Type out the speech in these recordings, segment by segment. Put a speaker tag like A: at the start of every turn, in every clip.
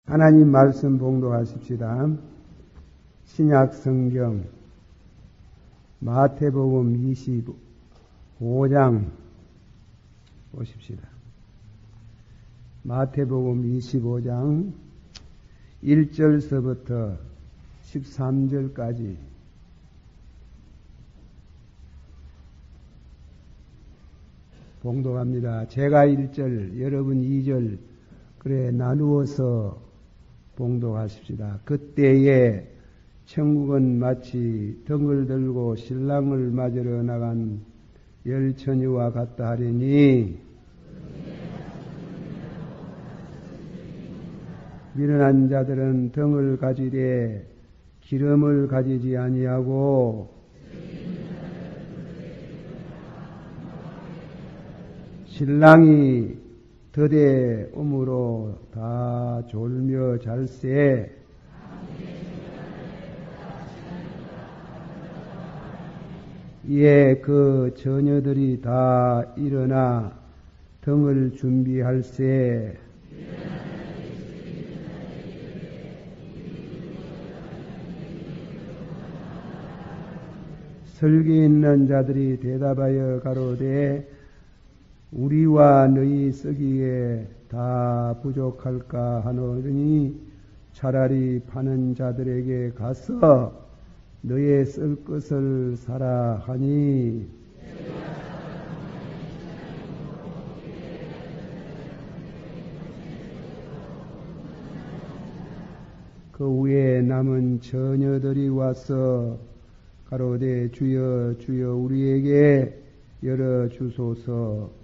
A: 하나님 말씀 봉독하십시다. 신약 성경 마태복음 25장 보십시다. 마태복음 25장 1절서부터 13절까지 봉독합니다. 제가 1절, 여러분 2절 그래 나누어서 봉독하십시다. 그때에 천국은 마치 등을 들고 신랑을 맞으러 나간 열처녀와 같다 하리니 미련한 자들은 등을 가지되 기름을 가지지 아니하고 신랑이 더대 오므로 다 졸며 잘세 이에 그 처녀들이 다 일어나 등을 준비할세 설기 있는 자들이 대답하여 가로되 우리와 너희 쓰기에 다 부족할까 하노니 차라리 파는 자들에게 가서 너의 쓸 것을 사라 하니 그 후에 남은 처녀들이 와서 가로되 주여 주여 우리에게 열어 주소서.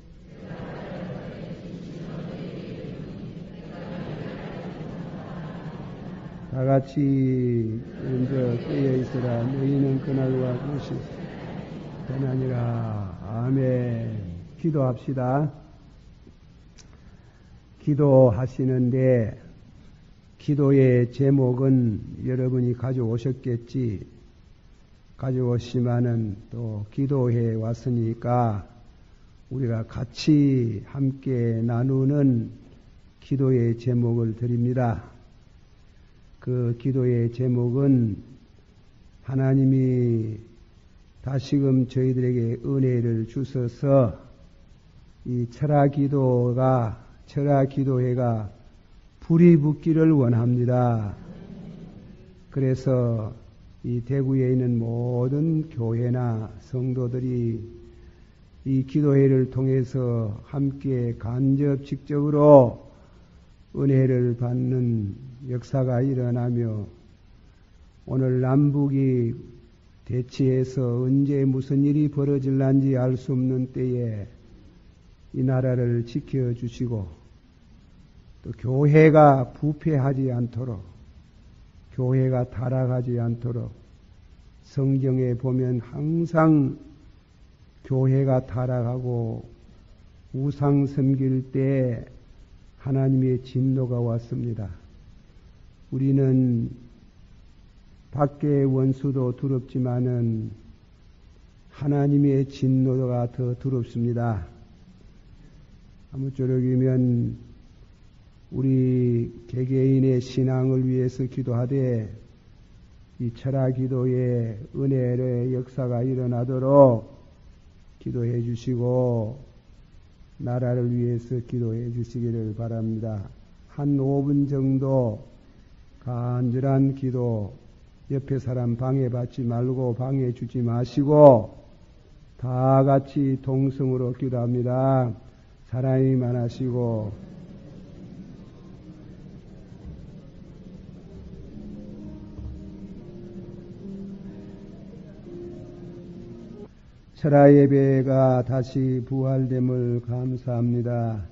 A: 다같이 먼저 깨어 있으라. 너희는 그날과 그것이 되나니라. 아멘. 기도합시다. 기도하시는데 기도의 제목은 여러분이 가져오셨겠지. 가져오시면은 또 기도해 왔으니까 우리가 같이 함께 나누는 기도의 제목을 드립니다. 그 기도의 제목은 하나님이 다시금 저희들에게 은혜를 주셔서 이 철학기도회가 불이 붙기를 원합니다. 그래서 이 대구에 있는 모든 교회나 성도들이 이 기도회를 통해서 함께 간접 직접으로 은혜를 받는 역사가 일어나며 오늘 남북이 대치해서 언제 무슨 일이 벌어질란지 알 수 없는 때에 이 나라를 지켜주시고 또 교회가 부패하지 않도록 교회가 타락하지 않도록 성경에 보면 항상 교회가 타락하고 우상 섬길 때 하나님의 진노가 왔습니다. 우리는 밖의 원수도 두렵지만은 하나님의 진노가 더 두렵습니다. 아무쪼록이면 우리 개개인의 신앙을 위해서 기도하되 이 철학기도의 은혜의 역사가 일어나도록 기도해 주시고 나라를 위해서 기도해 주시기를 바랍니다. 한 5분 정도 간절한 기도 옆에 사람 방해받지 말고 방해주지 마시고 다 같이 동성으로 기도합니다. 사랑이 많으시고 철야예배가 다시 부활됨을 감사합니다.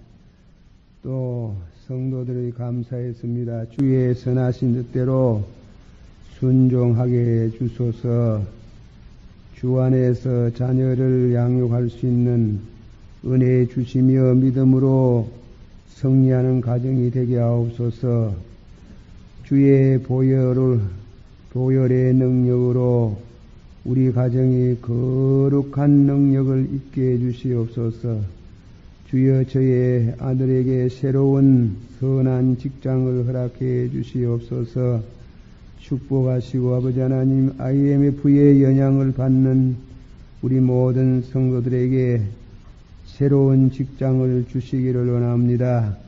A: 또 성도들이 감사했습니다. 주의 선하신 뜻대로 순종하게 해 주소서. 주 안에서 자녀를 양육할 수 있는 은혜 주시며 믿음으로 승리하는 가정이 되게 하옵소서. 주의 보혈의 능력으로 우리 가정이 거룩한 능력을 있게 해 주시옵소서. 주여 저의 아들에게 새로운 선한 직장을 허락해 주시옵소서. 축복하시고 아버지 하나님 IMF의 영향을 받는 우리 모든 성도들에게 새로운 직장을 주시기를 원합니다.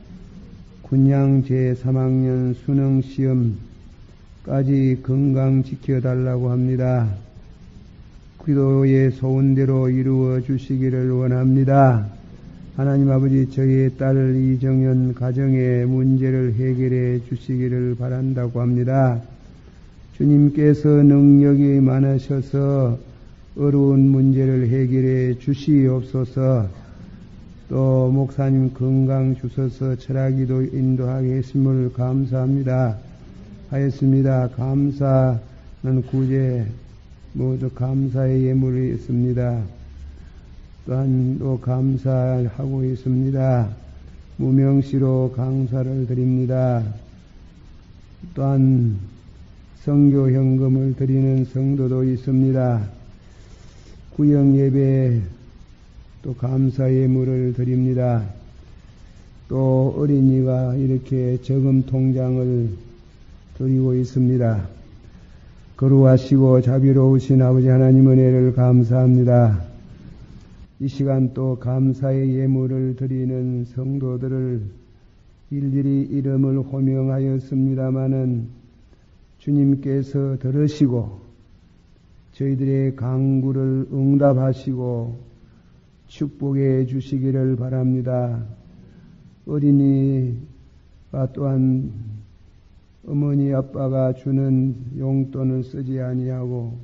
A: 군양 제3학년 수능시험까지 건강 지켜달라고 합니다. 기도의 소원대로 이루어 주시기를 원합니다. 하나님 아버지 저희의 딸 이정현 가정의 문제를 해결해 주시기를 바란다고 합니다. 주님께서 능력이 많으셔서 어려운 문제를 해결해 주시옵소서. 또 목사님 건강 주셔서 철학기도 인도하게 했음을 감사합니다. 하였습니다. 감사는 구제 모두 감사의 예물이 있습니다. 또한 또 감사하고 있습니다. 무명시로 강사를 드립니다. 또한 성교 현금을 드리는 성도도 있습니다. 구역 예배 또 감사 예물을 드립니다. 또 어린이가 이렇게 저금 통장을 드리고 있습니다. 거룩하시고 자비로우신 아버지 하나님 은혜를 감사합니다. 이 시간 또 감사의 예물을 드리는 성도들을 일일이 이름을 호명하였습니다마는 주님께서 들으시고 저희들의 간구를 응답하시고 축복해 주시기를 바랍니다. 어린이가 또한 어머니 아빠가 주는 용돈을 쓰지 아니하고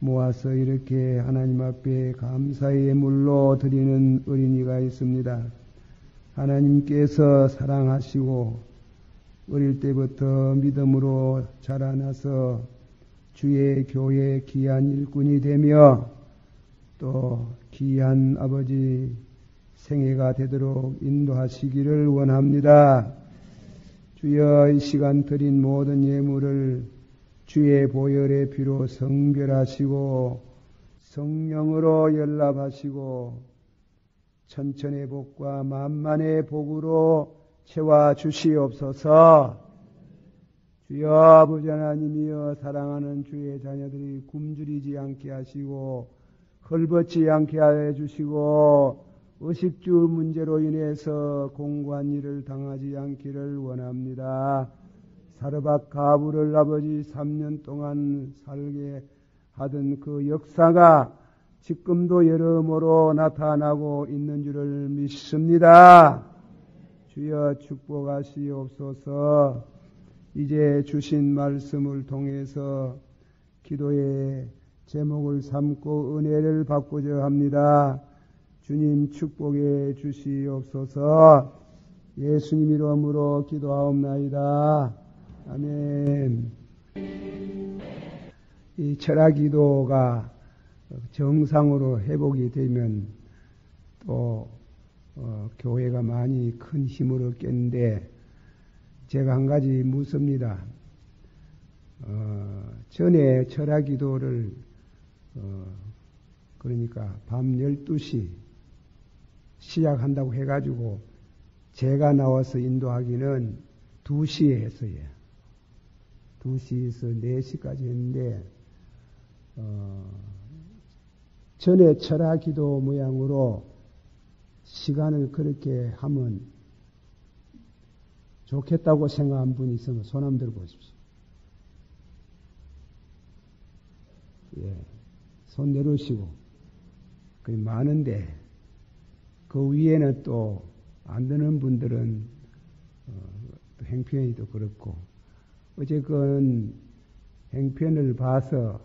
A: 모아서 이렇게 하나님 앞에 감사의 예물로 드리는 어린이가 있습니다. 하나님께서 사랑하시고 어릴 때부터 믿음으로 자라나서 주의 교회 귀한 일꾼이 되며 또 귀한 아버지 생애가 되도록 인도하시기를 원합니다. 주여 이 시간 드린 모든 예물을 주의 보혈의 피로 성별하시고 성령으로 연락하시고 천천의 복과 만만의 복으로 채워 주시옵소서. 주여 아버지 하나님이여 사랑하는 주의 자녀들이 굶주리지 않게 하시고 헐벗지 않게 해 주시고 의식주 문제로 인해서 공고한 일을 당하지 않기를 원합니다. 사르밧 가부를 아버지 3년 동안 살게 하던 그 역사가 지금도 여러모로 나타나고 있는 줄을 믿습니다. 주여 축복하시옵소서. 이제 주신 말씀을 통해서 기도의 제목을 삼고 은혜를 받고자 합니다. 주님 축복해 주시옵소서. 예수님 이름으로 기도하옵나이다. 아멘. 이 철학기도가 정상으로 회복이 되면 또 교회가 많이 큰 힘을 얻겠는데 제가 한 가지 묻습니다. 전에 철학기도를 그러니까 밤 12시 시작한다고 해가지고 제가 나와서 인도하기는 2시에 했어요. 2시에서 4시까지 했는데 전에 철학기도 모양으로 시간을 그렇게 하면 좋겠다고 생각한 분이 있으면 손 한번 들어보십시오. 예, 손 내려주시고 많은데 그 위에는 또 안 되는 분들은 행편이 또 그렇고 어쨌건 행편을 봐서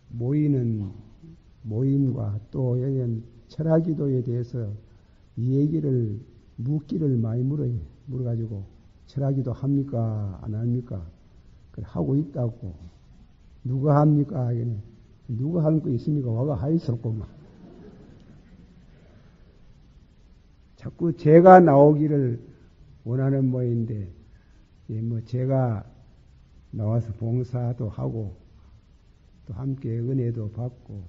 A: 모이는 모임과 또 여기 철학기도에 대해서 이 얘기를 묻기를 많이 물어가지고 철학기도 합니까 안 합니까? 하고 있다고. 누가 합니까? 누가 하는 거 있습니까? 와가 하이스럽고만. 자꾸 제가 나오기를 원하는 모양인데, 제가 나와서 봉사도 하고, 또 함께 은혜도 받고,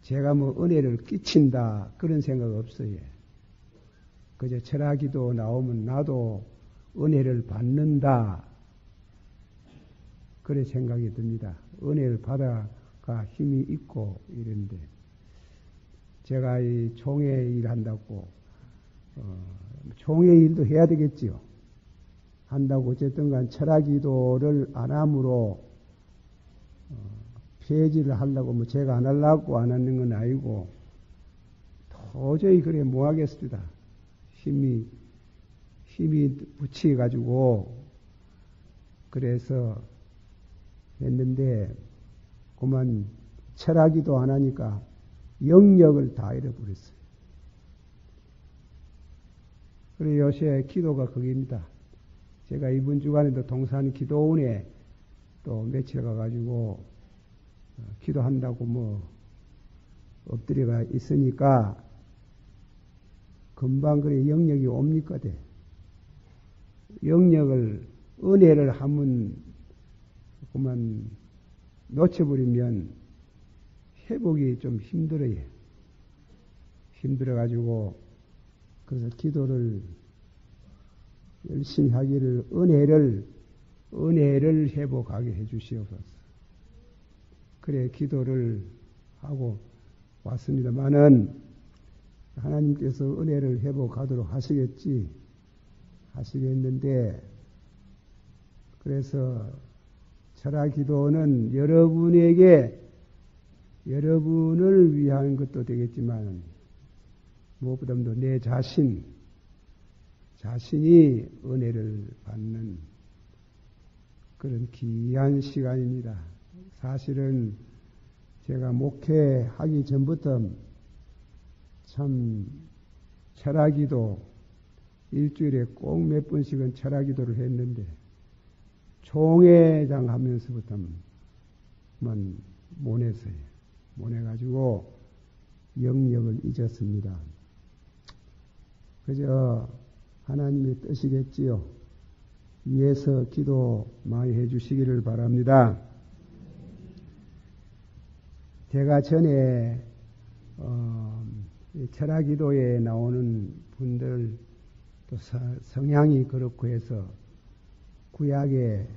A: 제가 은혜를 끼친다, 그런 생각 없어요. 그저 철학기도 나오면 나도 은혜를 받는다. 그래 생각이 듭니다. 은혜를 받아가 힘이 있고 이런데 제가 이 총회 일 한다고 총회 일도 해야 되겠지요. 한다고 어쨌든 간 철학기도를 안 함으로 폐지를 하려고 뭐 제가 안 하려고 안 하는 건 아니고 도저히 그래 뭐 하겠습니다. 힘이 붙여가지고 그래서 했는데 그만 철학기도 안 하니까 영역을 다 잃어버렸어요. 그래 요새 기도가 거기입니다. 제가 이번 주간에도 동산 기도원에 또 며칠 가가지고 기도한다고 뭐 엎드려가 있으니까 금방 그래 영역이 옵니까 돼. 영역을 은혜를 하면 그만 놓쳐버리면 회복이 좀 힘들어요. 힘들어가지고 그래서 기도를 열심히 하기를 은혜를 회복하게 해주시옵소서. 그래 기도를 하고 왔습니다만은 하나님께서 은혜를 회복하도록 하시겠는데 그래서 철학기도는 여러분을 위한 것도 되겠지만 무엇보다도 내 자신이 은혜를 받는 그런 귀한 시간입니다. 사실은 제가 목회하기 전부터 참 철학기도 일주일에 꼭 몇 번씩은 철학기도를 했는데 총회장 하면서부터만 못했어요. 못해가지고 영역을 잊었습니다. 그저 하나님의 뜻이겠지요. 위에서 기도 많이 해주시기를 바랍니다. 제가 전에 철학기도에 나오는 분들 또 성향이 그렇고 해서 구약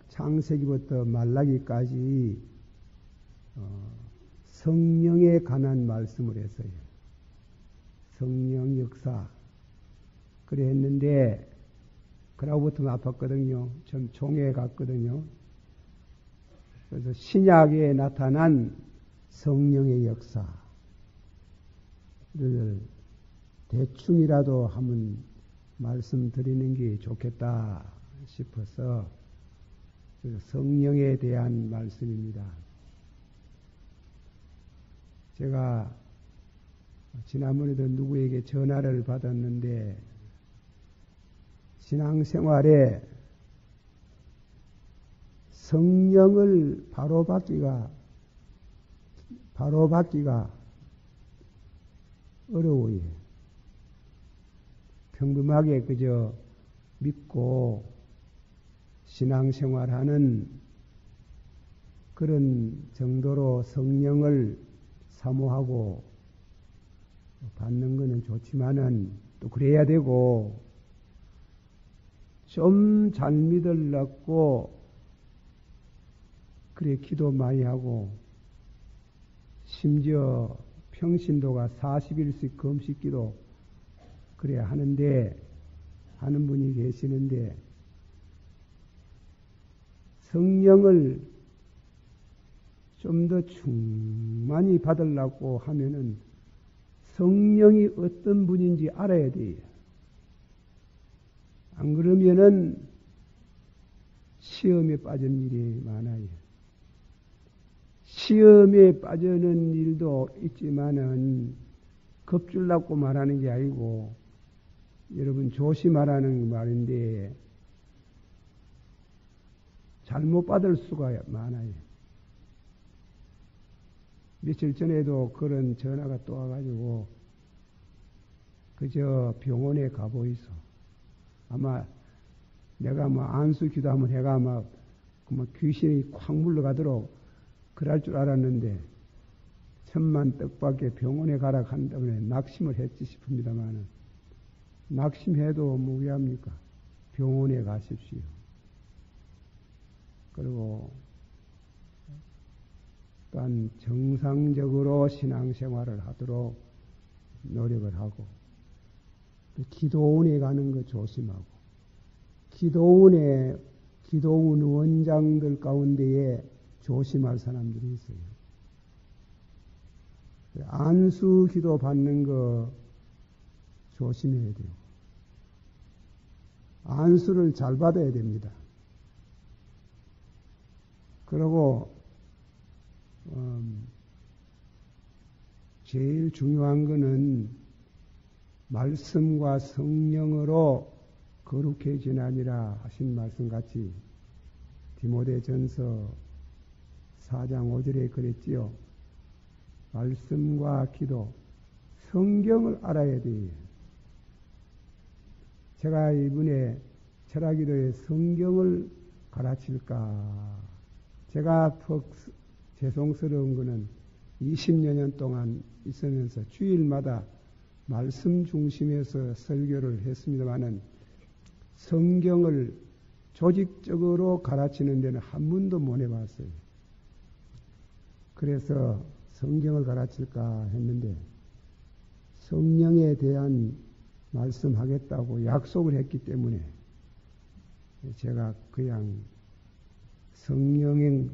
A: 창세기부터 말라기까지 성령에 관한 말씀을 했어요. 성령 역사. 그래 했는데 그러고부터 아팠거든요. 좀 종에 갔거든요. 그래서 신약에 나타난 성령의 역사를 대충이라도 한번 말씀드리는 게 좋겠다 싶어서 성령에 대한 말씀입니다. 제가 지난번에도 누구에게 전화를 받았는데 신앙생활에 성령을 바로 받기가 어려워요. 평범하게 그저 믿고 신앙생활하는 그런 정도로 성령을 사모하고 받는 것은 좋지만은 또 그래야 되고 좀 잘 믿으려고 그래 기도 많이 하고 심지어 평신도가 40일씩 금식기도 그래야 하는 분이 계시는데 성령을 좀 더 충만히 받으려고 하면은 성령이 어떤 분인지 알아야 돼요. 안 그러면은 시험에 빠진 일이 많아요. 시험에 빠지는 일도 있지만은 겁줄라고 말하는 게 아니고 여러분 조심하라는 말인데 잘못 받을 수가 많아요. 며칠 전에도 그런 전화가 또 와가지고 그저 병원에 가보이소. 아마 내가 뭐 안수 기도하면 해가 아마 귀신이 콱 물러가도록 그럴 줄 알았는데 천만 떡밖에 병원에 가라 한다면 낙심을 했지 싶습니다만 낙심해도 무기합니까? 병원에 가십시오. 그리고 또한 정상적으로 신앙생활을 하도록 노력을 하고 기도원에 가는 거 조심하고 기도원 원장들 가운데에 조심할 사람들이 있어요. 안수 기도 받는 거 조심해야 돼요. 안수를 잘 받아야 됩니다. 그리고 제일 중요한 거는 말씀과 성령으로 거룩해지나니라 하신 말씀같이 디모데전서 4장 5절에 그랬지요. 말씀과 기도, 성경을 알아야 돼요. 제가 이번에 철학기도에 성경을 가르칠까. 제가 죄송스러운 거는 20여 년 동안 있으면서 주일마다 말씀 중심에서 설교를 했습니다마는 성경을 조직적으로 가르치는 데는 한 번도 못 해봤어요. 그래서 성경을 가르칠까 했는데 성령에 대한 말씀하겠다고 약속을 했기 때문에 제가 그냥 성령의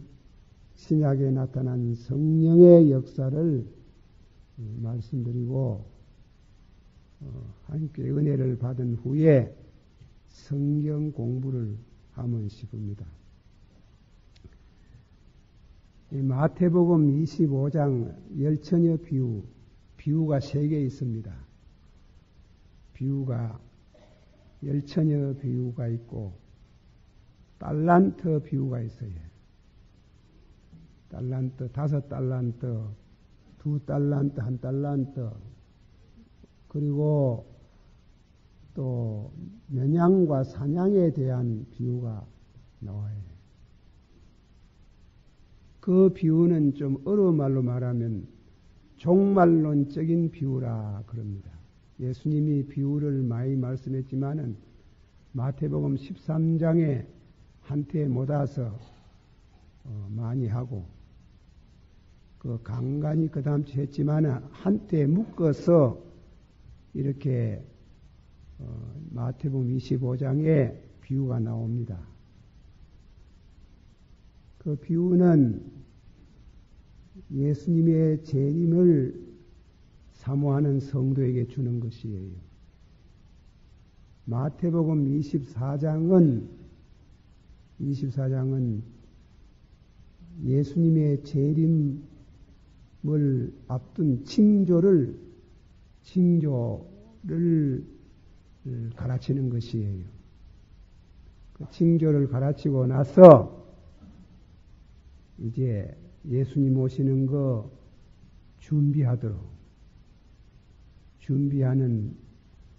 A: 신약에 나타난 성령의 역사를 말씀드리고 함께 은혜를 받은 후에 성경 공부를 하면 싶습니다. 이 마태복음 25장 열처녀 비유가 3개 있습니다. 비유가 열처녀 비유가 있고 달란트 비유가 있어요. 달란트, 5달란트, 2달란트, 1달란트, 그리고 또 면양과 사냥에 대한 비유가 나와요. 그 비유는 좀 어려운 말로 말하면 종말론적인 비유라 그럽니다. 예수님이 비유를 많이 말씀했지만은 마태복음 13장에 한테 못 와서 많이 하고 그 간간히 그 다음 주 했지만은 한때 묶어서 이렇게 마태복음 25장에 비유가 나옵니다. 그 비유는 예수님의 재림을 사모하는 성도에게 주는 것이에요. 마태복음 24장은 예수님의 재림을 앞둔 징조를 가르치는 것이에요. 그 징조를 가르치고 나서 이제 예수님 오시는 거 준비하는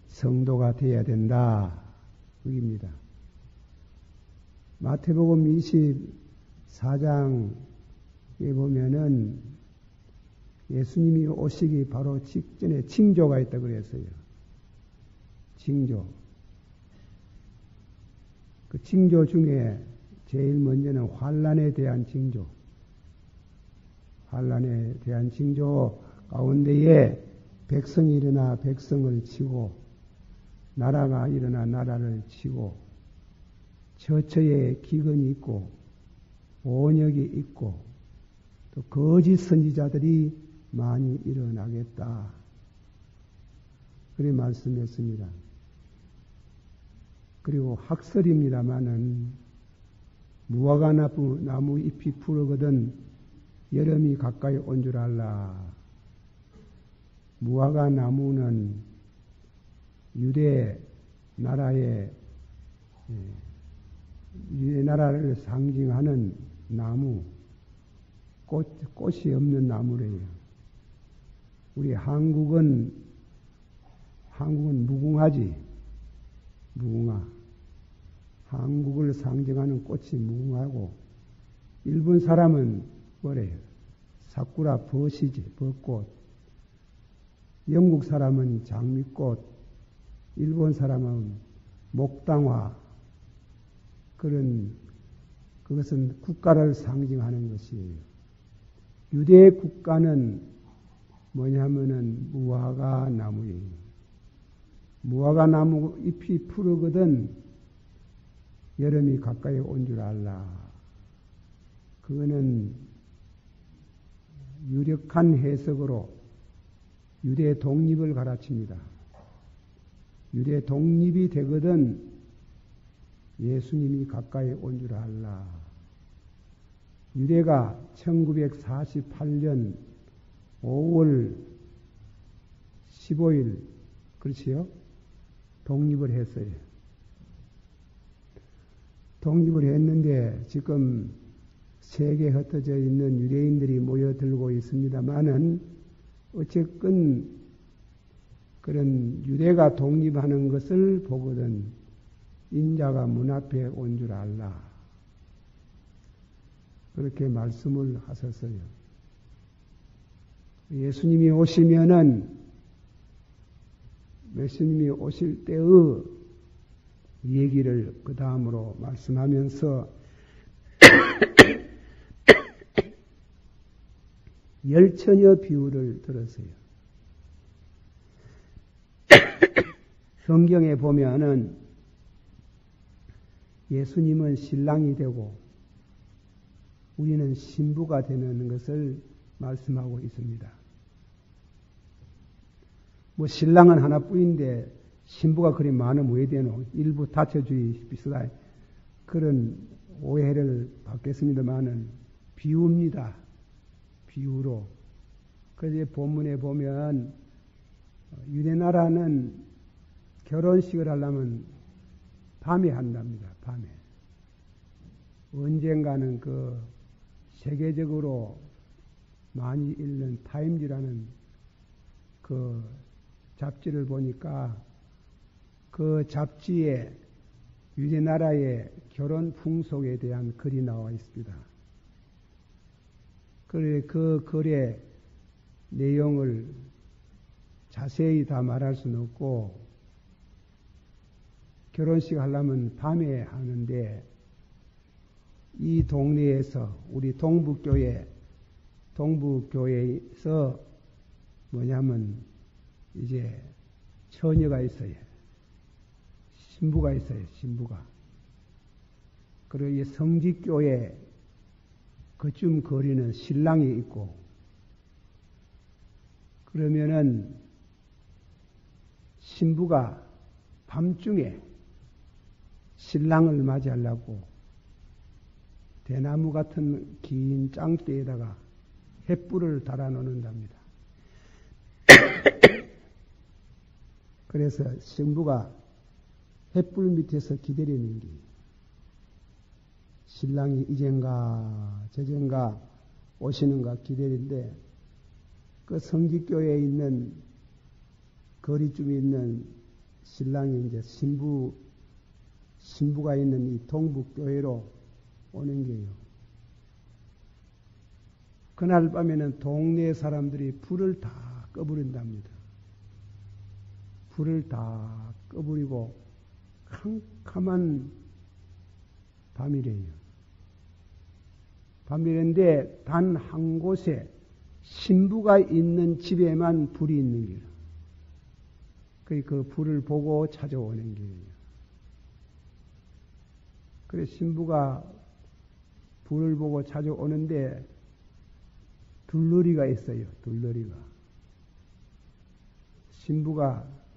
A: 성도가 되어야 된다. 그입니다. 마태복음 24장에 보면은 예수님이 오시기 바로 직전에 징조가 있다고 그랬어요. 징조. 그 징조 중에 제일 먼저는 환난에 대한 징조. 환난에 대한 징조 가운데에 백성이 일어나 백성을 치고 나라가 일어나 나라를 치고 처처에 기근이 있고 온역이 있고 또 거짓 선지자들이 많이 일어나겠다. 그렇게 말씀했습니다. 그리고 학설입니다마는 무화과 나무 잎이 푸르거든 여름이 가까이 온 줄 알라. 무화과 나무는 유대 나라를 상징하는 나무, 꽃이 없는 나무래요. 우리 한국은 무궁화지, 무궁화. 한국을 상징하는 꽃이 무궁화고, 일본 사람은 뭐래요? 사쿠라 버시지, 벚꽃. 영국 사람은 장미꽃, 일본 사람은 목당화. 그것은 국가를 상징하는 것이에요. 유대 국가는 뭐냐면은 무화과 나무예요. 무화과 나무 잎이 푸르거든 여름이 가까이 온 줄 알라. 그거는 유력한 해석으로 유대 독립을 가르칩니다. 유대 독립이 되거든 예수님이 가까이 온 줄 알라. 유대가 1948년 5월 15일, 그렇지요? 독립을 했어요. 독립을 했는데 지금 세계에 흩어져 있는 유대인들이 모여들고 있습니다만은 어쨌건 그런 유대가 독립하는 것을 보거든 인자가 문 앞에 온 줄 알라. 그렇게 말씀을 하셨어요. 예수님이 오실 때의 얘기를 그 다음으로 말씀하면서 열처녀 비유를 들었어요. 성경에 보면은 예수님은 신랑이 되고 우리는 신부가 되는 것을 말씀하고 있습니다. 뭐 신랑은 하나뿐인데 신부가 그리 많으면 왜 되노? 일부 다처주의 비슷한 그런 오해를 받겠습니다만은 비유입니다. 비유로. 그래서 본문에 보면 유대나라는 결혼식을 하려면 밤에 한답니다. 밤에. 언젠가는 그 세계적으로 많이 읽는 타임지라는 그 잡지를 보니까 그 잡지에 유대나라의 결혼 풍속에 대한 글이 나와 있습니다. 그래 그 글의 내용을 자세히 다 말할 수는 없고 결혼식 하려면 밤에 하는데 이 동네에서 우리 동부교회에서 뭐냐면 이제 처녀가 있어요. 신부가 있어요. 신부가. 그리고 이 성직교회 그쯤 거리는 신랑이 있고 그러면은 신부가 밤중에 신랑을 맞이하려고 대나무 같은 긴 짱대에다가 횃불을 달아놓는답니다. 그래서 신부가 횃불 밑에서 기다리는 게 신랑이 이젠가 저젠가 오시는가 기다리는데 그 성직교회에 있는 거리쯤에 있는 신랑이 이제 신부가 있는 이 동북교회로 오는 게요. 그날 밤에는 동네 사람들이 불을 다 꺼버린답니다. 불을 다 꺼버리고 캄캄한 밤이래요. 밤이랬는데 단 한 곳에 신부가 있는 집에만 불이 있는 게요. 그 불을 보고 찾아오는 게요. 그래서 신부가 불을 보고 찾아오는데 둘러리가 있어요. 둘러리가.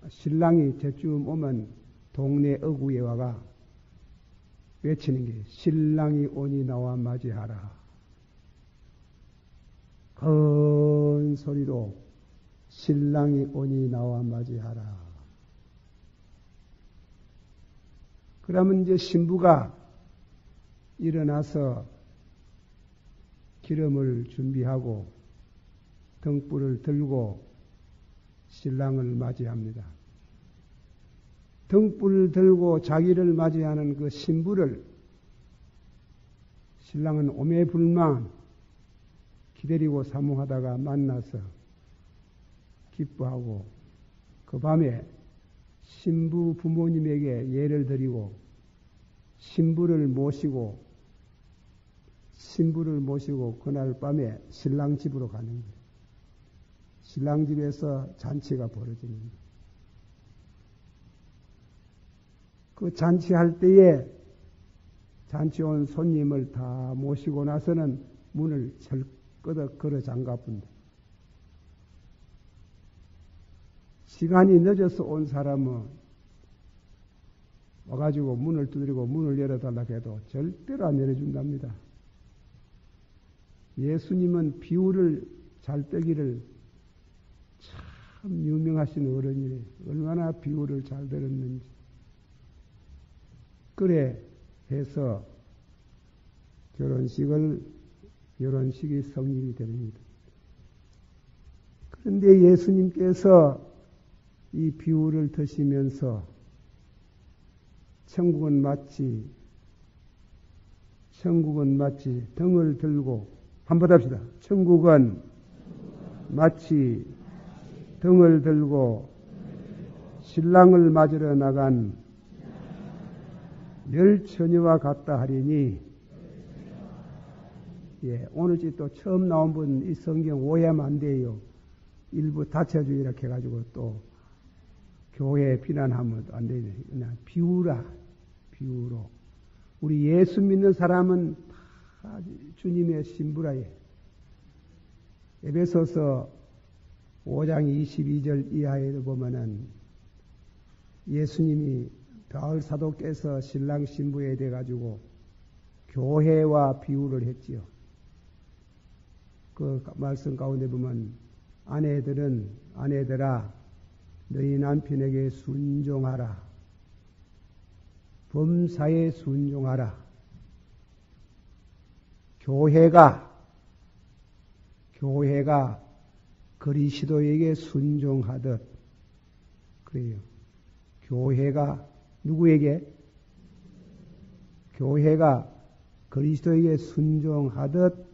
A: 신랑이 저쯤 오면 동네 어구에 와가 외치는 게 신랑이 오니 나와 맞이하라. 큰 소리로 신랑이 오니 나와 맞이하라. 그러면 이제 신부가 일어나서 기름을 준비하고 등불을 들고 신랑을 맞이합니다. 등불을 들고 자기를 맞이하는 그 신부를 신랑은 오매불망 기다리고 사모하다가 만나서 기뻐하고 그 밤에 신부 부모님에게 예를 드리고 신부를 모시고 그날 밤에 신랑 집으로 가는 거예요. 신랑 집에서 잔치가 벌어지는 거예요. 그 잔치할 때에 잔치 온 손님을 다 모시고 나서는 문을 철끄덕 걸어 잠가본다. 시간이 늦어서 온 사람은 와가지고 문을 두드리고 문을 열어달라고 해도 절대로 안 열어준답니다. 예수님은 비유를 잘 빼기를 참 유명하신 어른이래. 얼마나 비유를 잘 들었는지. 그래 해서 결혼식이 성립이 됩니다. 그런데 예수님께서 이 비유를 드시면서 천국은 마치 등을 들고 한번 합시다. 천국은 마치 등을 들고 신랑을 맞으러 나간 멸처녀와 같다 하리니, 예, 오늘 또 처음 나온 분 이 성경 오해하면 안 돼요. 일부 다처주의 이렇게 해가지고 또 교회 비난하면 안 되네. 그냥 비유로. 우리 예수 믿는 사람은 다 주님의 신부라예. 에베소서 5장 22절 이하에 보면은 예수님이 바울 사도께서 신랑 신부에 대해 가지고 교회와 비유를 했지요. 그 말씀 가운데 보면 아내들아 너희 남편에게 순종하라. 범사에 순종하라. 교회가 그리스도에게 순종하듯, 그래요. 교회가 누구에게? 교회가 그리스도에게 순종하듯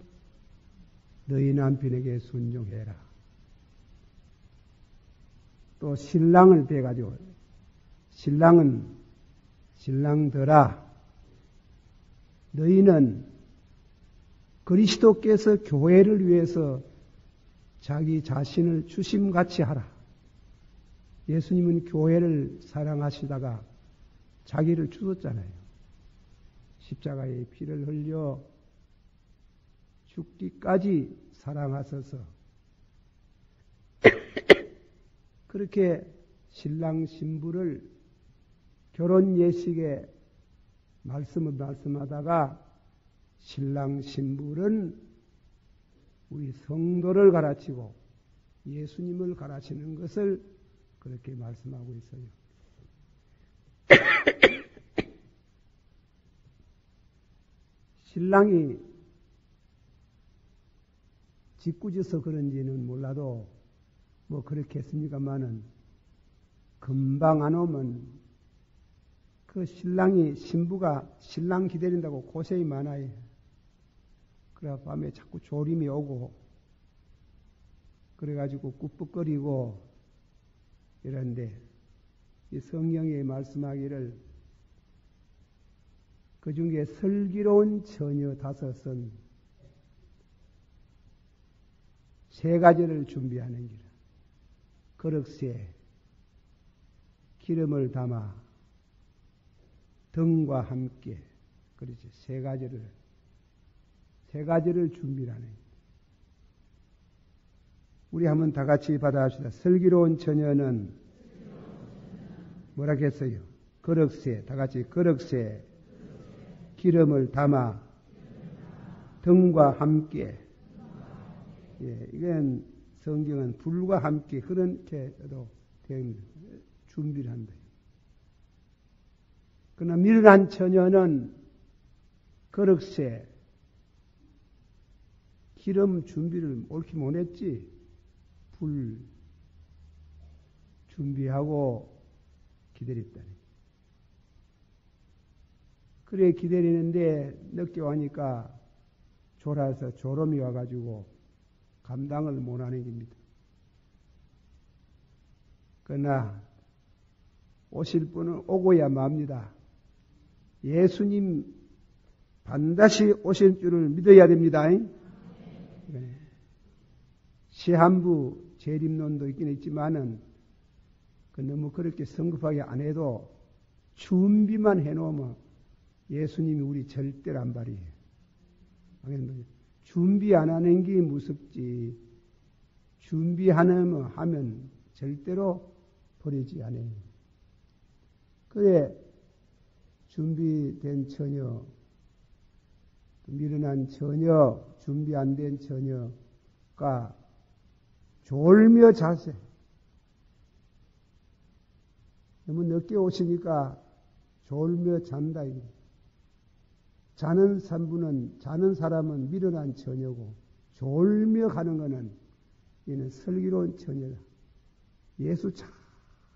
A: 너희 남편에게 순종해라. 또 신랑을 대가지고 신랑들아 너희는 그리스도께서 교회를 위해서 자기 자신을 주심같이 하라. 예수님은 교회를 사랑하시다가 자기를 주셨잖아요. 십자가에 피를 흘려 죽기까지 사랑하셔서 그렇게 신랑 신부를 결혼 예식에 말씀하다가 신랑 신부는 우리 성도를 가르치고 예수님을 가르치는 것을 그렇게 말씀하고 있어요. 신랑이 짓궂어서 그런지는 몰라도 뭐 그렇게 했습니까마는 금방 안 오면 그 신부가 신랑 기다린다고 고생이 많아요. 그래 밤에 자꾸 졸음이 오고 그래가지고 꾹꾹거리고 이런데 이 성경에 말씀하기를 그 중에 슬기로운 처녀 5은 3가지를 준비하는 기라. 그릇에 기름을 담아 등과 함께, 그렇지, 3가지를 준비하는. 우리 한번 다 같이 받아합시다. 슬기로운 처녀는 뭐라 했어요? 그릇에, 다 같이 그릇에 기름을 담아 등과 함께. 예, 이건 성경은 불과 함께 그렇게도 준비를 한다. 그러나 미련한 처녀는 그릇에 기름 준비를 옳게 못했지. 불 준비하고 기다렸다니. 그래 기다리는데 늦게 오니까 졸아서 졸음이 와가지고 감당을 못하는 겁니다. 그러나 오실 분은 오고야 맙니다. 예수님 반드시 오실 줄을 믿어야 됩니다. 시한부 재림론도 있긴 있지만은 너무 그렇게 성급하게 안 해도 준비만 해놓으면 예수님이 우리 절대로 안 발이에요. 준비 안 하는 게 무섭지. 하면 절대로 버리지 않아요. 그래 준비된 처녀, 미련한 처녀, 준비 안 된 처녀가 졸며 자세. 너무 늦게 오시니까 졸며 잔다. 자는 사람은 미련한 처녀고, 졸며 가는 것은 이는 슬기로운 처녀다. 예수 잘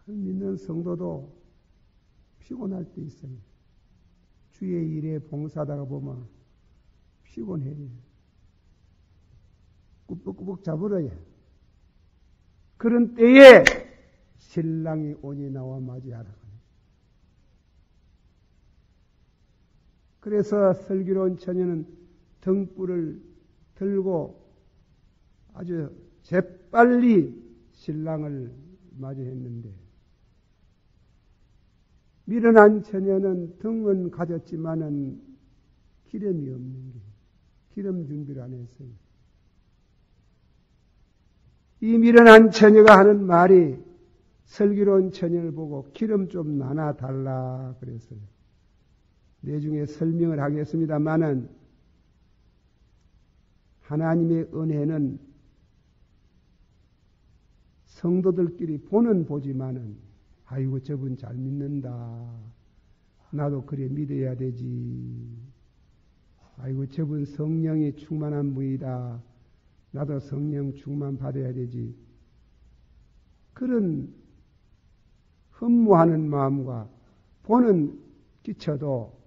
A: 믿는 성도도 피곤할 때 있어요. 주의 일에 봉사하다가 보면 피곤해요. 꾸벅꾸벅 잡으러요. 그런 때에 신랑이 오니 나와 맞이하라. 그래서 슬기로운 처녀는 등불을 들고 아주 재빨리 신랑을 맞이했는데, 미련한 처녀는 등은 가졌지만은 기름이 없는 게, 기름 준비를 안 했어요. 이 미련한 처녀가 하는 말이 슬기로운 처녀를 보고 기름 좀 나눠 달라 그랬어요. 내중에 설명을 하겠습니다만은 하나님의 은혜는 성도들끼리 보는 보지만은 아이고 저분 잘 믿는다. 나도 그래 믿어야 되지. 아이고 저분 성령이 충만한 분이다. 나도 성령 충만 받아야 되지. 그런 흠모하는 마음과 보는 기쳐도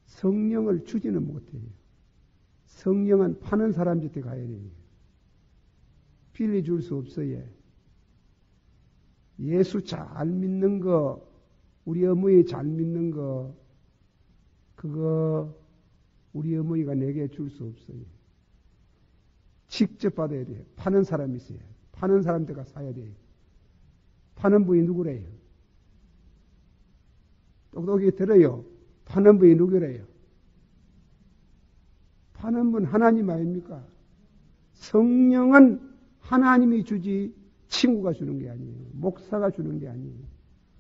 A: 성령을 주지는 못해요. 성령은 파는 사람 곁에 가야 돼요. 빌려줄 수 없어요. 예수 잘 믿는 거, 우리 어머니 잘 믿는 거, 그거 우리 어머니가 내게 줄 수 없어요. 직접 받아야 돼요. 파는 사람이 있어요. 파는 사람들과 사야 돼요. 파는 분이 누구래요? 똑똑히 들어요. 파는 분이 누구래요? 파는 분 하나님 아닙니까? 성령은 하나님이 주지 친구가 주는 게 아니에요. 목사가 주는 게 아니에요.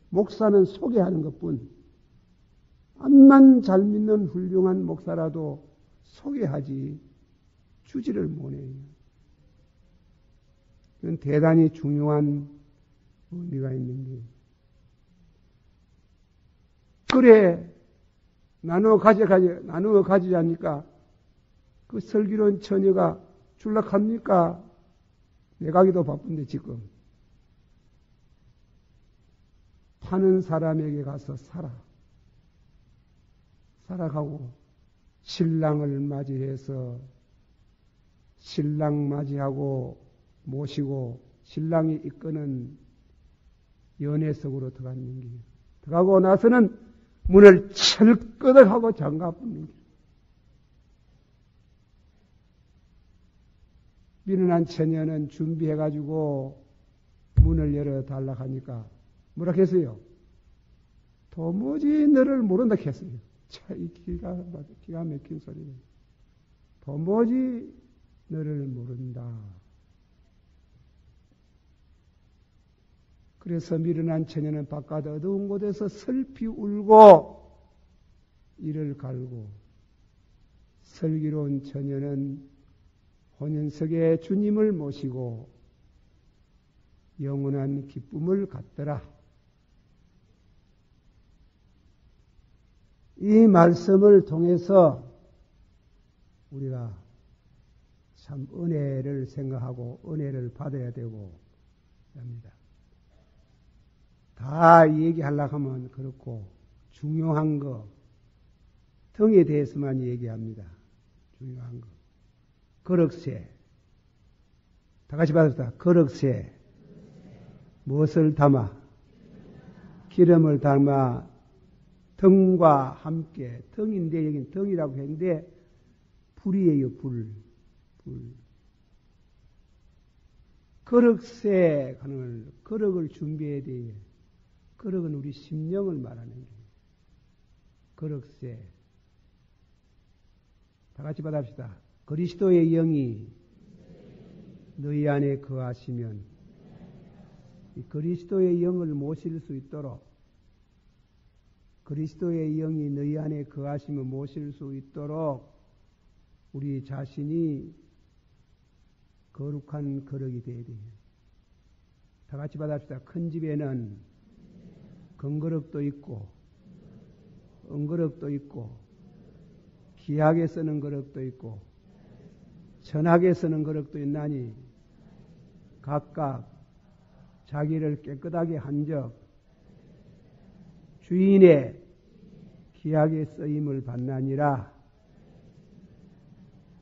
A: 목사는 소개하는 것뿐. 암만 잘 믿는 훌륭한 목사라도 소개하지 주지를 못해요. 그건 대단히 중요한 의미가 있는 게. 그래 나누어 가지자니까 그 슬기로운 처녀가 출락합니까? 내가기도 바쁜데 지금 파는 사람에게 가서 살아가고 신랑을 맞이해서 신랑 맞이하고 모시고 신랑이 이끄는 연애 속으로 들어가는 게, 들어가고 나서는 문을 철끄덕하고 잠가붙는 게. 미련한 처녀는 준비해가지고 문을 열어달라 하니까 뭐라 했어요? 도무지 너를 모른다 했어요. 참, 이 기가 막힌 소리네. 도무지 너를 모른다. 그래서 미련한 처녀는 바깥 어두운 곳에서 슬피 울고 이를 갈고, 슬기로운 처녀는 혼인석에 주님을 모시고 영원한 기쁨을 갖더라. 이 말씀을 통해서 우리가 참 은혜를 생각하고 은혜를 받아야 되고 합니다. 다 얘기하려고 하면 그렇고 중요한 거 등에 대해서만 얘기합니다. 중요한 거. 거룩세, 다 같이 받았다. 거럭쇠. 무엇을 담아? 기름을 담아 등과 함께. 등인데 여긴 등이라고 했는데 불이에요. 불. 거럭쇠 하는 거럭을 준비해야 돼요. 거럭은 우리 심령을 말하는 거예요. 거럭쇠. 다 같이 받합시다. 그리스도의 영이 너희 안에 거하시면 이 그리스도의 영을 모실 수 있도록 그리스도의 영이 너희 안에 거하시면 모실 수 있도록 우리 자신이 거룩한 거럭이 되어야 돼요. 다 같이 받합시다. 큰 집에는 금거럭도 있고 은거럭도 있고 귀하게 쓰는 거럭도 있고 천하게 쓰는 거럭도 있나니 각각 자기를 깨끗하게 한적 주인의 귀하게 쓰임을 받나니라.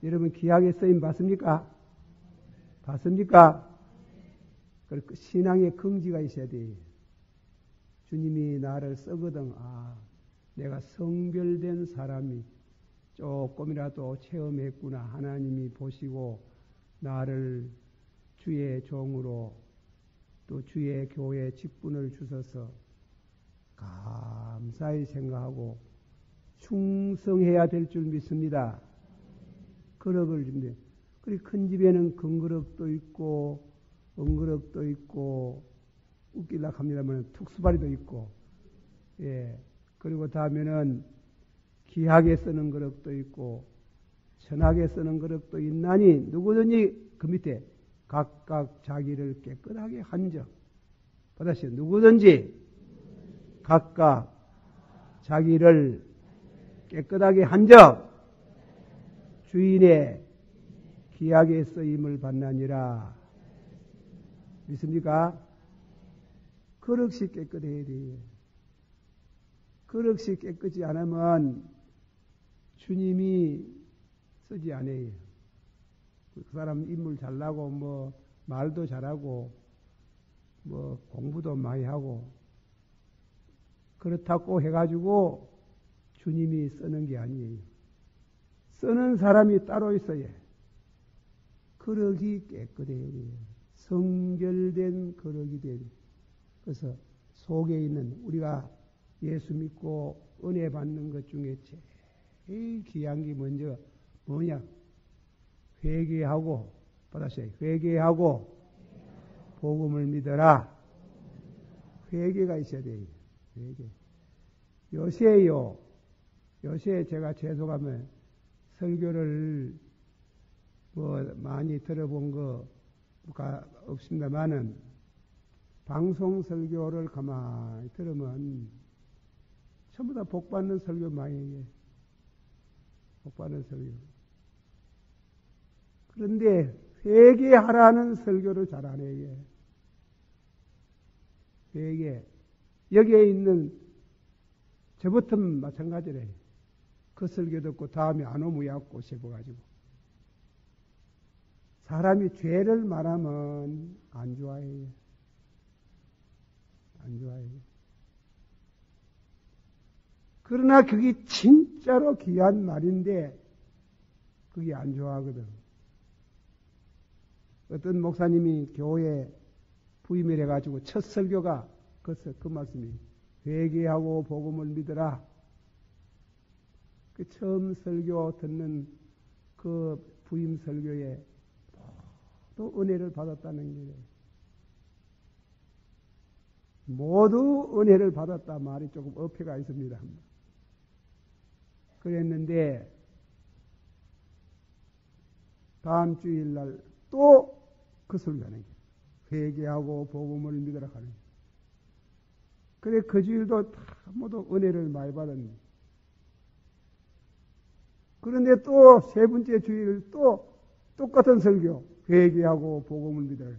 A: 여러분 귀하게 쓰임 받습니까? 받습니까? 신앙의 긍지가 있어야 돼요. 주님이 나를 쓰거든 내가 성별된 사람이 조금이라도 체험했구나. 하나님이 보시고 나를 주의 종으로 또 주의 교회 직분을 주셔서 감사히 생각하고 충성해야 될 줄 믿습니다. 거럭을 준비해. 그리고 큰 집에는 금거럭도 있고 은거럭도 있고 웃기려고 합니다만 툭수바리도 있고 그리고 다음에는 귀하게 쓰는 거럭도 있고 천하게 쓰는 거럭도 있나니 누구든지 그 밑에 각각 자기를 깨끗하게 한적 받으시오. 누구든지 각각 자기를 깨끗하게 한적 주인의 귀하게 쓰임을 받나니라. 믿습니까? 거럭이 깨끗해야 돼요. 거럭이 깨끗이 안 하면 주님이 쓰지 않아요. 그 사람 인물 잘나고 뭐 말도 잘하고 뭐 공부도 많이 하고 그렇다고 해가지고 주님이 쓰는 게 아니에요. 쓰는 사람이 따로 있어요. 거럭이 깨끗해야 돼요. 성결된 거럭이 돼야 돼요. 그래서 속에 있는 우리가 예수 믿고 은혜 받는 것 중에 제일 귀한 게 먼저 뭐냐? 회개하고 받았어요. 회개하고 복음을 믿어라. 회개가 있어야 돼요. 회개. 요새 제가 죄송하면 설교를 뭐 많이 들어본 거가 없습니다만은 방송 설교를 가만히 들으면 전부 다 복받는 설교 많이 해요. 복받는 설교. 그런데 회개하라는 설교를 잘 안 해요. 회개. 여기에 있는 저부터 마찬가지래. 그 설교 듣고 다음에 안 오면 약고 싶어가지고. 사람이 죄를 말하면 안 좋아해요. 안 좋아해요. 그러나 그게 진짜로 귀한 말인데 그게 안 좋아하거든. 어떤 목사님이 교회에 부임을 해가지고 첫 설교가 그 말씀이 회개하고 복음을 믿어라. 그 처음 설교 듣는 그 부임 설교에 또 은혜를 받았다는 게 모두 은혜를 받았다 말이 조금 어폐가 있습니다. 그랬는데 다음 주일날 또 그 설교하는 게 회개하고 복음을 믿으라 하는 게 그래 그 주일도 다 모두 은혜를 많이 받았네. 그런데 또 세 번째 주일 또 똑같은 설교 회개하고 복음을 믿어라.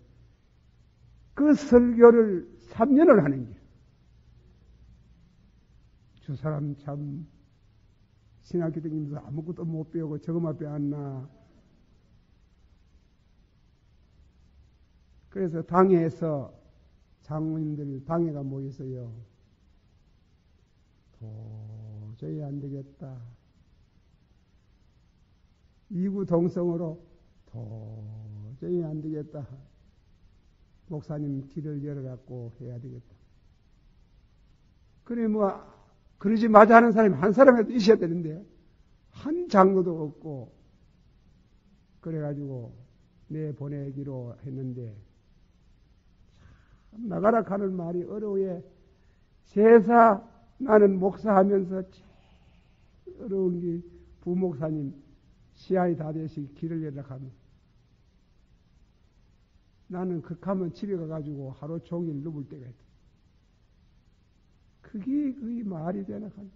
A: 그 설교를 3년을 하는 게 저 사람 참 신학교 다니면서 아무것도 못 배우고 저것만 배웠나. 그래서 당회에서 장로님들 당회가 모여서요. 도저히 안 되겠다. 이구동성으로 도저히 안 되겠다. 목사님 길을 열어갖고 해야 되겠다. 그래 그러지 마자 하는 사람이 한 사람이라도 있어야 되는데 한 장로도 없고 그래가지고 내보내기로 했는데 참 나가라 하는 말이 어려워해. 제사 나는 목사하면서 제일 어려운 게 부목사님 시간이 다 되시 길을 열라 하면 나는 극하면 집에 가가지고 하루 종일 누울 때가 있다. 그게 말이 되나 하는.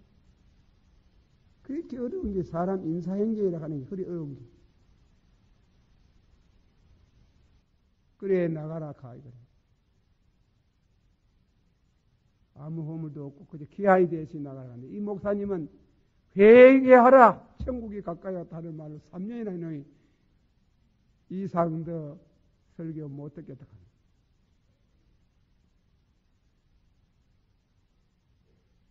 A: 그렇게 어려운 게 사람 인사행정이라 하는 게 그리 어려운 게. 그래 나가라 가 이거래. 아무 허물도 없고 그저 기아이 대신 나가라 하는데 이 목사님은 회개하라 천국이 가까이 왔다는 말을 3년이나 했노니 이상 더 설교 못 듣겠다 하는.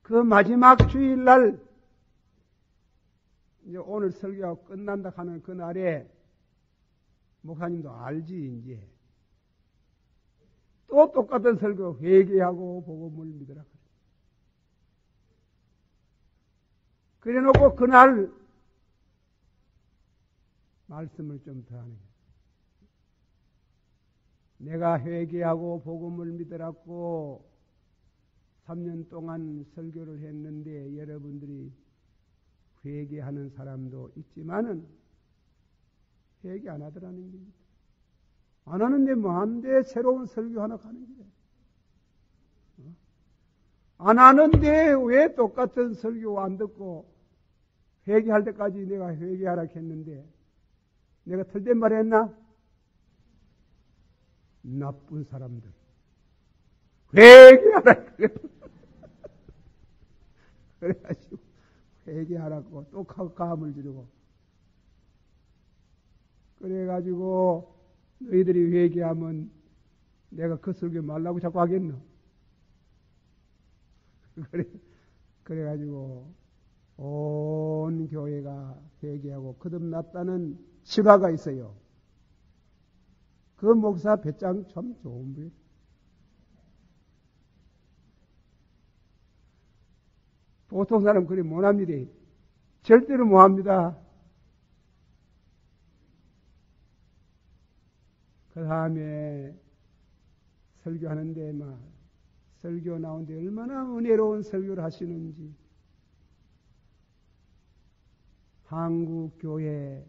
A: 그 마지막 주일날 이제 오늘 설교가 끝난다 하는 그날에 목사님도 알지 이제 또 똑같은 설교 회개하고 복음을 믿으라. 그래 놓고 그날 말씀을 좀 더 하는 거예요. 내가 회개하고 복음을 믿으라고 3년 동안 설교를 했는데 여러분들이 회개하는 사람도 있지만은 회개 안 하더라는 겁니다. 안 하는데 뭐한데 새로운 설교 하나 가는 길이에요. 안 하는데 왜 똑같은 설교 안 듣고 회개할 때까지 내가 회개하라 했는데 내가 틀린 말 했나? 나쁜 사람들 회개하라 그래가지고 회개하라고 또 감을 주려고 그래가지고 너희들이 회개하면 내가 그 설교 말라고 자꾸 하겠노? 그래가지고 온 교회가 회개하고 거듭났다는 실화가 있어요. 그 목사 배짱 참 좋은 분이에요. 보통 사람 그리 못합니다. 절대로 못합니다. 그 다음에 설교하는데 설교 나오는데 얼마나 은혜로운 설교를 하시는지. 한국 교회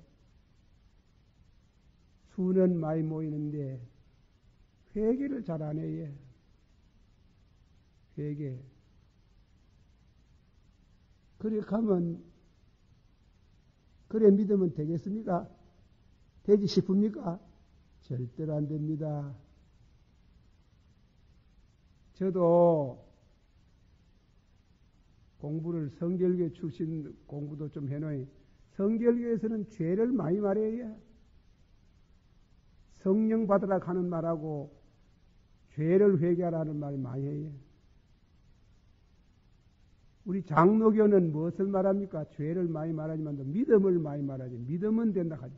A: 수년 많이 모이는데 회개를 잘 안 해요. 회개. 그렇게 하면 그래 믿으면 되겠습니까? 되지 싶습니까? 절대로 안 됩니다. 저도 공부를 성결교 출신 공부도 좀 해놓으니 성결교에서는 죄를 많이 말해야 성령 받으라 하는 말하고 죄를 회개하라는 말 많이 해요. 우리 장로교는 무엇을 말합니까? 죄를 많이 말하지만 믿음을 많이 말하지. 믿으면 된다 하지.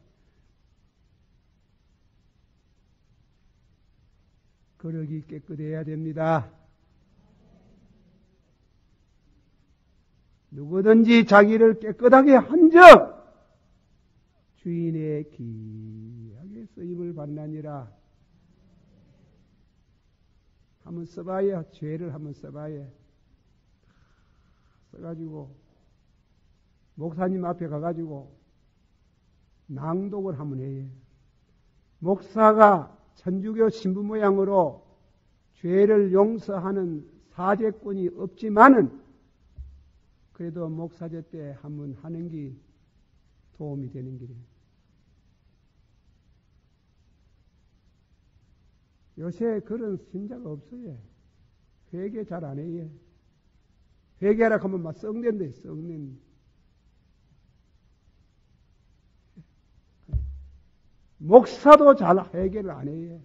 A: 거룩이 깨끗해야 됩니다. 누구든지 자기를 깨끗하게 한즉 주인의 귀하게 쓰임을 받나니라. 한번 써봐야 죄를 한번 써봐야 써가지고 목사님 앞에 가가지고 낭독을 한번 해요. 목사가 천주교 신부 모양으로 죄를 용서하는 사제권이 없지만은 그래도 목사제 때 한번 하는 게 도움이 되는 길이에요. 요새 그런 신자가 없어요. 회개 잘 안 해요. 회개하라 하면 막 썩낸대, 썩낸. 목사도 잘 회개를 안 해요.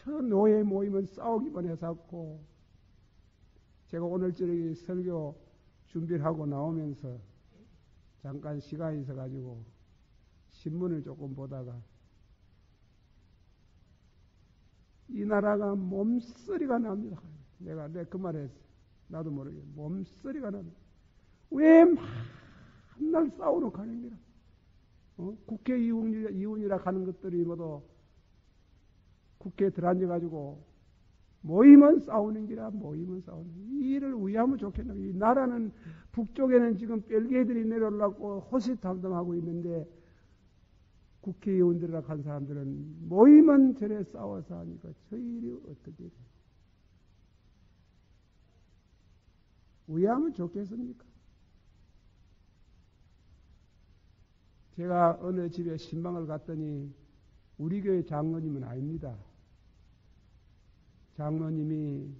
A: 저 노예 모임은 싸우기만 해서고 제가 오늘 저녁에 설교 준비를 하고 나오면서 잠깐 시간이 있어가지고 신문을 조금 보다가 이 나라가 몸서리가 납니다. 내가 그 말했어. 나도 모르게 몸서리가 납니다. 왜 맨날 싸우는 가는 기라? 국회의원이라 하는 것들이 모두 국회에 들어앉아가지고 모이면 싸우는 기라, 모이면 싸우는 기라. 이 일을 위하면 좋겠나. 이 나라는 북쪽에는 지금 벨기에들이 내려오려고 호시탐탐하고 있는데 국회의원들이라 한 사람들은 모이면 저래 싸워서 하니까 저 일이 어떻게 돼요? 위하면 좋겠습니까? 제가 어느 집에 신방을 갔더니 우리 교회 장로님은 아닙니다. 장로님이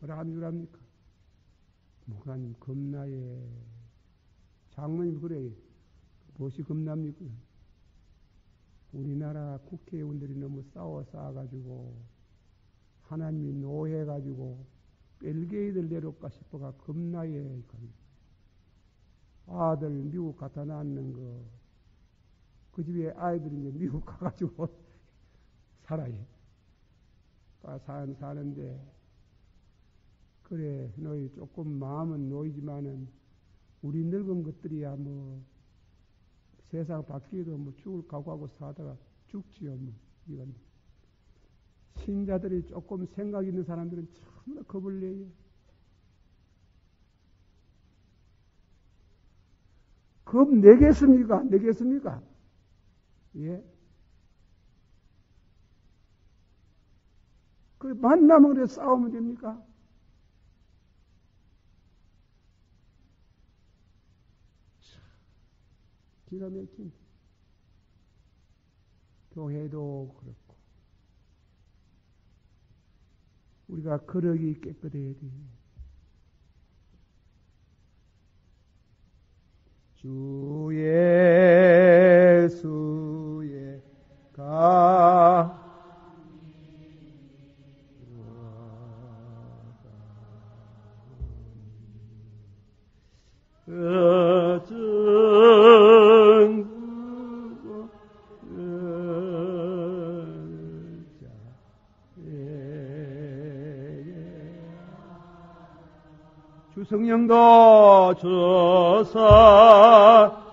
A: 뭐라 하는 줄 압니까? 목사님 겁나예. 장로님 그래. 무엇이 겁납니까? 우리나라 국회의원들이 너무 싸워가지고 하나님이 노해가지고 벨기에들 내려올까 싶어가 겁나예. 아들 미국 갖다 놨는 그 집에 아이들이 이제 미국 가가지고 살아요. 사는데 그래 너희 조금 마음은 놓이지만은 우리 늙은 것들이야 뭐 세상 바뀌어도 뭐 죽을 각오하고 사다가 죽지요 뭐 이건 신자들이 조금 생각 있는 사람들은 참나 겁을 내요. 겁 내겠습니까? 안 내겠습니까? 예. 그 만나면 그래 싸우면 됩니까? 기가 막힌 교회도 그렇고 우리가 거룩이 깨끗해야 돼. 주 예수의 주 성령도 주사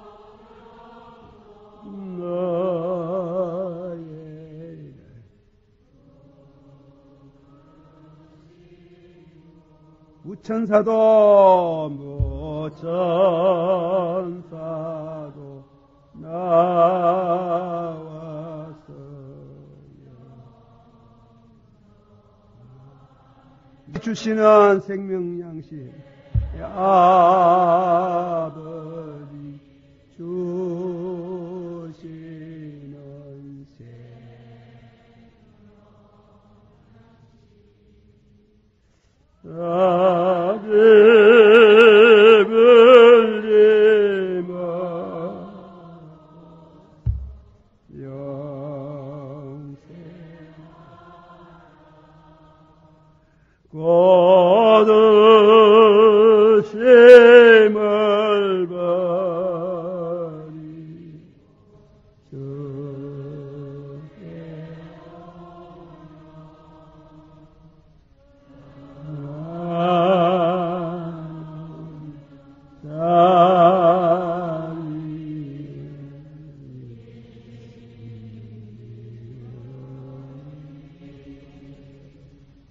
A: 무천사도 나왔어 주시는 생명양식 아버지 주시는 고드심을 버리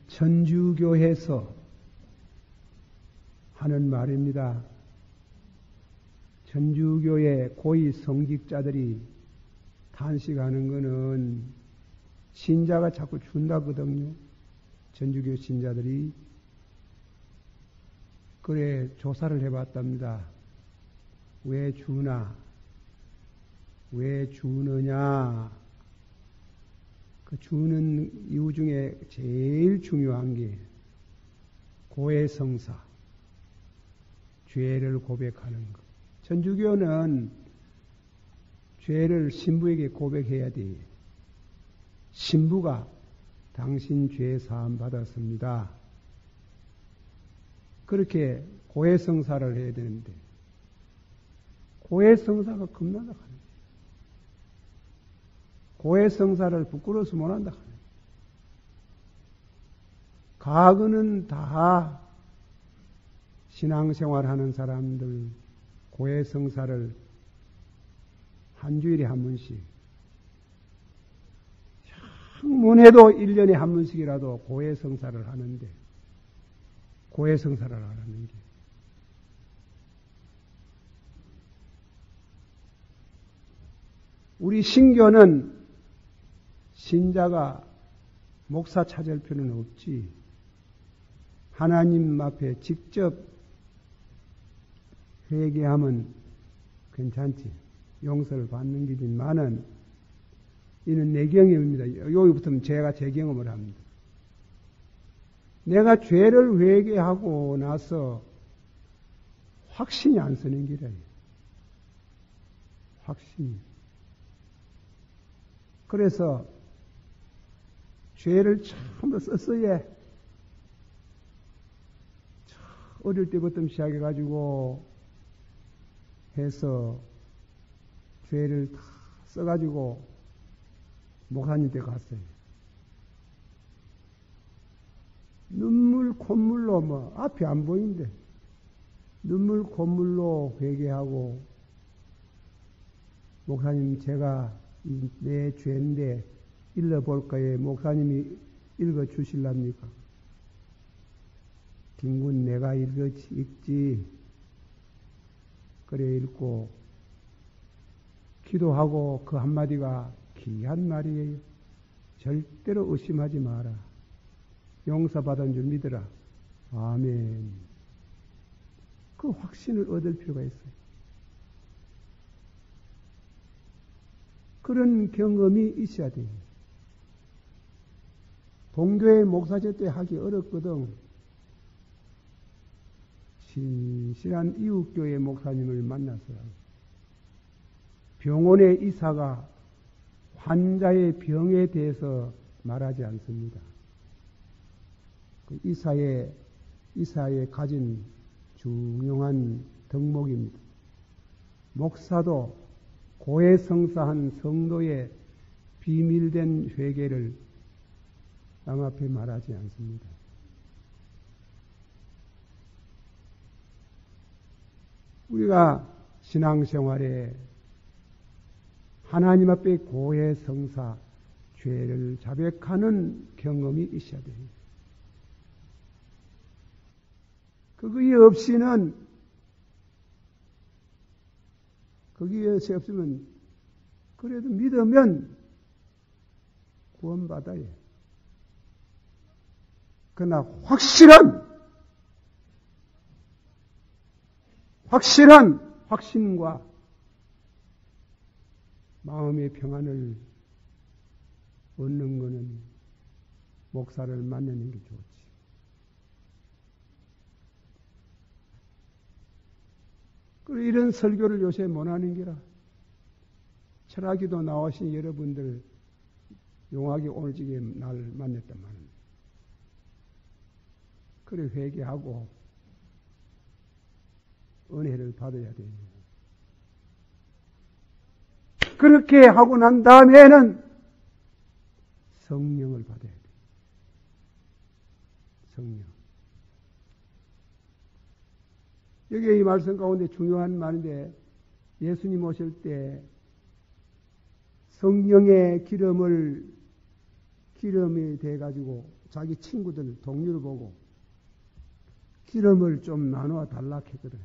A: 천주교에서 하는 말입니다. 천주교의 고위 성직자들이 탄식하는 것은 신자가 자꾸 준다거든요. 천주교 신자들이 그래 조사를 해봤답니다. 왜 주나? 왜 주느냐? 그 주는 이유 중에 제일 중요한 게 고해성사, 죄를 고백하는 것. 천주교는 죄를 신부에게 고백해야 돼. 신부가 당신 죄 사함 받았습니다. 그렇게 고해성사를 해야 되는데 고해성사가 겁나다 하네. 고해성사를 부끄러워서 못한다 하네. 과거는 다 신앙생활하는 사람들 고해성사를 한 주일에 한 번씩 창문에도 1년에 한 번씩이라도 고해성사를 하는데 고해성사를 하는 게 우리 신교는 신자가 목사 찾을 필요는 없지. 하나님 앞에 직접 회개하면 괜찮지. 용서를 받는 길이지만은 이는 내 경험입니다. 여기부터는 제가 제 경험을 합니다. 내가 죄를 회개하고 나서 확신이 안 서는 길이에요. 확신이. 그래서 죄를 처음 썼어야 어릴 때부터 시작해가지고 해서 죄를 다 써가지고 목사님 때 갔어요. 눈물 콧물로 뭐 앞이 안 보이는데 눈물 콧물로 회개하고 목사님 제가 내 죄인데 읽어볼까요? 목사님이 읽어주실랍니까? 김군 내가 읽지. 그래 읽고 기도하고 그 한마디가 귀한 말이에요. 절대로 의심하지 마라. 용서받은 줄 믿으라. 아멘. 그 확신을 얻을 필요가 있어요. 그런 경험이 있어야 돼요. 동교회 목사제 때 하기 어렵거든. 신실한 이웃교회 목사님을 만나서 병원의 의사가 환자의 병에 대해서 말하지 않습니다. 그 의사의 가진 중요한 덕목입니다. 목사도 고해성사한 성도의 비밀된 회개를 남 앞에 말하지 않습니다. 우리가 신앙생활에 하나님 앞에 고해성사, 죄를 자백하는 경험이 있어야 됩니다. 그게 없으면 그래도 믿으면 구원받아요. 그러나 확실한 확신과 마음의 평안을 얻는 것은 목사를 만나는 게 좋지. 그리고 이런 설교를 요새 못하는 게라. 철학기도 나오신 여러분들 용하게 오늘지게 날 만났단 말입니다. 그래 회개하고 은혜를 받아야 됩니다. 그렇게 하고 난 다음에는 성령을 받아야 돼요. 성령. 여기 이 말씀 가운데 중요한 말인데 예수님 오실 때 성령의 기름이 돼가지고 자기 친구들, 동료를 보고 기름을 좀 나누어 달라 했거든.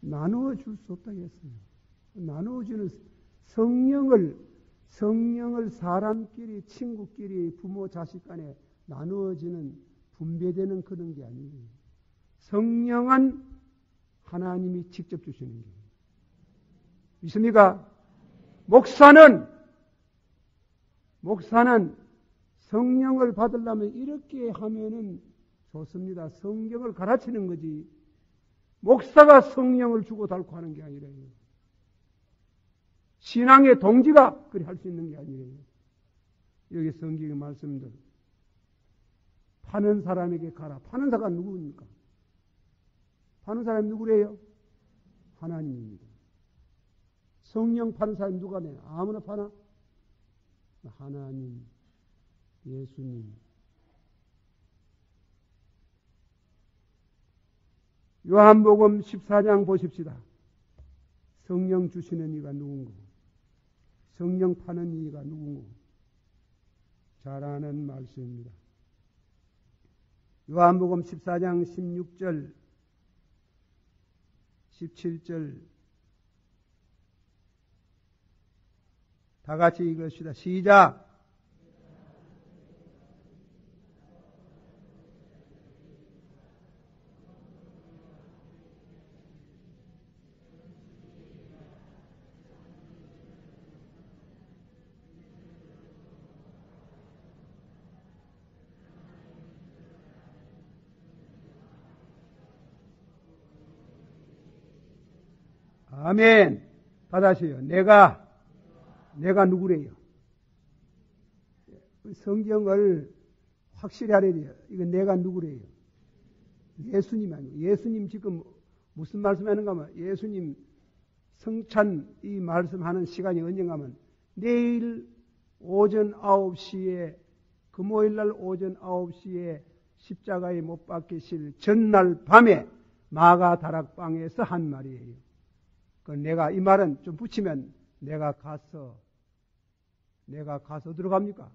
A: 나누어 줄 수 없다고 했어요. 나누어주는 성령을 사람끼리, 친구끼리, 부모, 자식 간에 나누어지는, 분배되는 그런 게 아니에요. 성령은 하나님이 직접 주시는 거예요. 믿습니까? 목사는 성령을 받으려면 이렇게 하면은 좋습니다. 성경을 가르치는 거지. 목사가 성령을 주고 달고 하는 게 아니라요. 신앙의 동지가 그리 할 수 있는 게 아니에요. 여기 성경의 말씀들. 파는 사람에게 가라. 파는 사람은 누구입니까? 파는 사람이 누구래요? 하나님입니다. 성령 파는 사람이 누가 내? 아무나 파나? 하나님, 예수님. 요한복음 14장 보십시다. 성령 주시는 이가 누군고? 성령 파는 이가 누군고? 잘 아는 말씀입니다. 요한복음 14장 16절, 17절 다 같이 읽읍시다. 시작! 아멘. 받아시요. 내가 누구래요? 성경을 확실히 하래야 돼요. 이건 내가 누구래요? 예수님 아니에요. 예수님 지금 무슨 말씀 하는가 하면 예수님 성찬 이 말씀하는 시간이 언젠가 하면 내일 오전 9시에 금요일날 오전 9시에 십자가에 못 박히실 전날 밤에 마가 다락방에서 한 말이에요. 내가 이 말은 좀 붙이면 내가 가서 들어갑니까?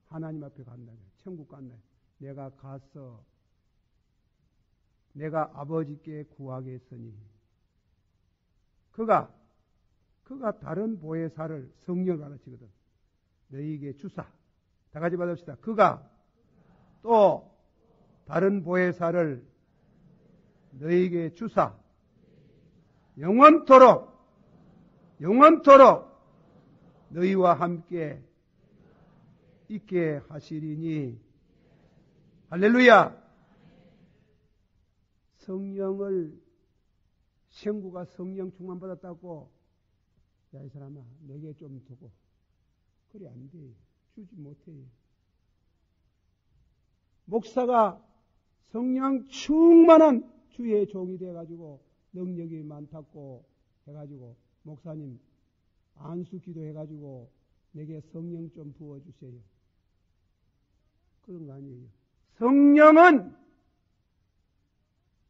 A: 하나님 앞에 간다. 천국 간다. 내가 가서 내가 아버지께 구하겠으니 그가 다른 보혜사를 성령을 가르치거든. 너희에게 주사. 다 같이 받읍시다. 그가 또 다른 보혜사를 너희에게 주사. 영원토록 너희와 함께 있게 하시리니. 할렐루야. 성령을 생구가 성령 충만 받았다고 야 이 사람아 내게 좀 두고 그래 안 돼. 주지 못해. 목사가 성령 충만한 주의 종이 돼가지고 능력이 많다고 해가지고 목사님 안수 기도해가지고 내게 성령 좀 부어주세요. 그런 거 아니에요. 성령은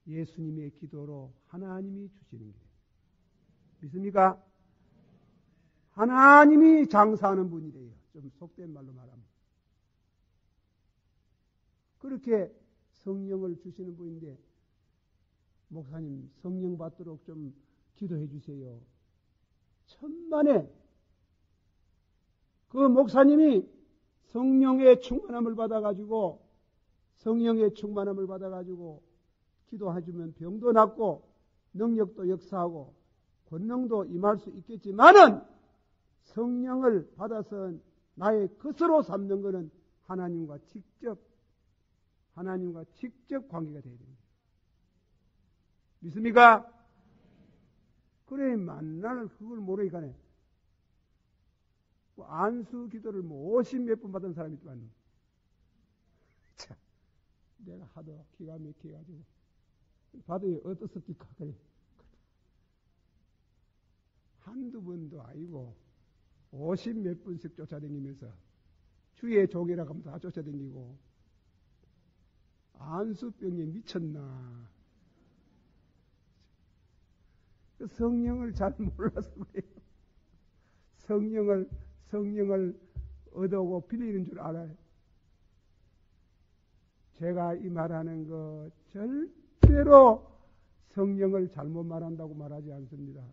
A: 예수님의 기도로 하나님이 주시는 거예요. 믿습니까? 하나님이 장사하는 분이래요. 좀 속된 말로 말하면. 그렇게 성령을 주시는 분인데 목사님 성령 받도록 좀 기도해 주세요. 천만에 그 목사님이 성령의 충만함을 받아가지고 기도해주면 병도 낫고 능력도 역사하고 권능도 임할 수 있겠지만은 성령을 받아서 나의 것으로 삼는 것은 하나님과 직접 관계가 되어야 됩니다. 믿습니까? 그래야만 나는 그걸 모르니까네. 안수 기도를 50몇 번 받은 사람이 있지만 참 내가 하도 기가 막혀가지고 받으니 어떻습니까? 그래. 한두 번도 아니고 50몇 번씩 쫓아다니면서 주의 종이라고 하면 다 쫓아다니고 안수병에 미쳤나. 성령을 잘 몰라서 그래요. 성령을 얻어오고 빌리는 줄 알아요. 제가 이 말하는 거 절대로 성령을 잘못 말한다고 말하지 않습니다.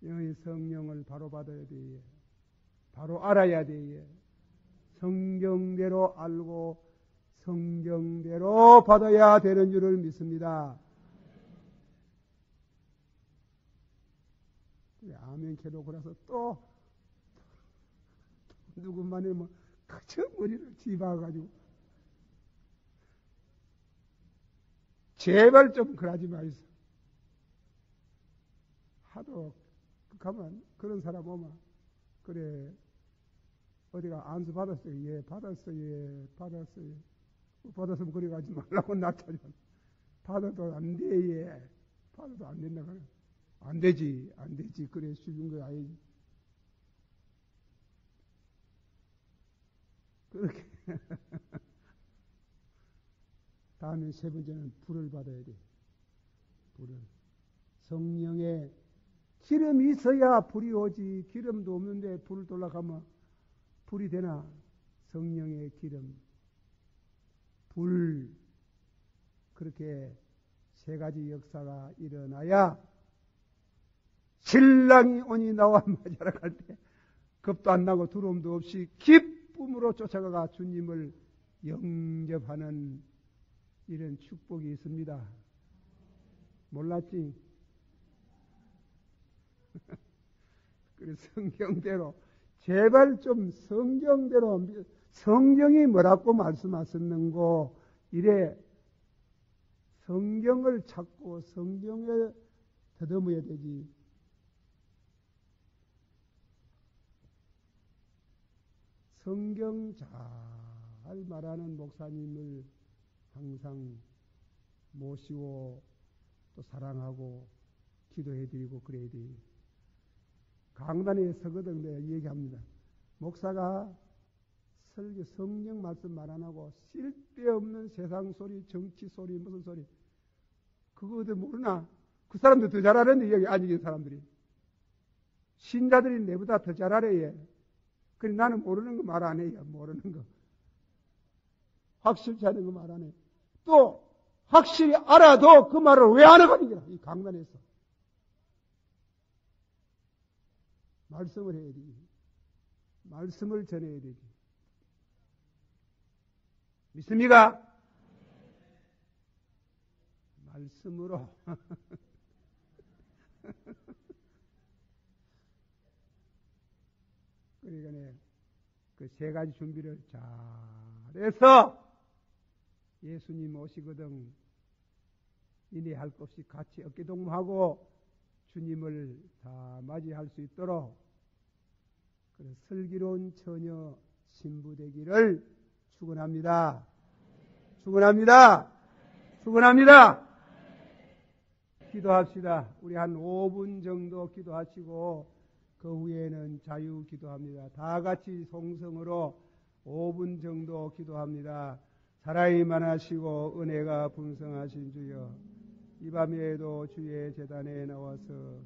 A: 여기 성령을 바로 받아야 돼. 바로 알아야 돼. 성경대로 알고 성경대로 받아야 되는 줄을 믿습니다. 아멘 캐놓고 그래서 또 누구만이 뭐 그저 머리를 집어가지고 제발 좀 그러지 마이소. 하도 가만 그런 사람 오면 그래 어디가 안수 받았어요? 예, 받았어요. 예, 받았어요. 받았으면 그리 가지 말라고 나타나. 받아도 안 돼, 예. 받아도 안 된다. 안 되지, 안 되지. 그래, 쉬운 거 아니지. 그렇게. 다음에 세 번째는 불을 받아야 돼. 불을. 성령의 기름이 있어야 불이 오지. 기름도 없는데 불을 돌아가면 불이 되나? 성령의 기름. 불. 그렇게 세 가지 역사가 일어나야 신랑이 오니 나와 맞아라 갈 때 겁도 안 나고 두려움도 없이 기쁨으로 쫓아가가 주님을 영접하는 이런 축복이 있습니다. 몰랐지? 그래 성경대로 제발 좀 성경대로 성경이 뭐라고 말씀하셨는고 이래 성경을 찾고 성경에 더듬어야 되지. 성경 잘 말하는 목사님을 항상 모시고 또 사랑하고 기도해드리고 그래야 돼. 강단에 서거든 내가 얘기합니다. 목사가 설교 성경 말씀 말 안 하고 쓸데없는 세상 소리, 정치 소리, 무슨 소리 그거 어디 모르나? 그 사람들 더 잘 알았는데 여기 앉은 사람들이 신자들이 내보다 더 잘 알아야 해. 그래 나는 모르는 거 말 안 해요. 모르는 거 확실치 않은 거 말 안 해. 또 확실히 알아도 그 말을 왜 안 하거든 이 강단에서 말씀을 해야 되지. 말씀을 전해야 되지. 믿습니까? 말씀으로 그러니까 그 세 가지 준비를 잘해서 예수님 오시거든 인내할 것 없이 같이 어깨동무하고 주님을 다 맞이할 수 있도록 그런 슬기로운 처녀 신부 되기를 축원합니다. 축원합니다. 축원합니다. 기도합시다. 우리 한 5분 정도 기도하시고 그 후에는 자유 기도합니다. 다 같이 송성으로 5분 정도 기도합니다. 사랑이 많으시고 은혜가 풍성하신 주여 이 밤에도 주의 제단에 나와서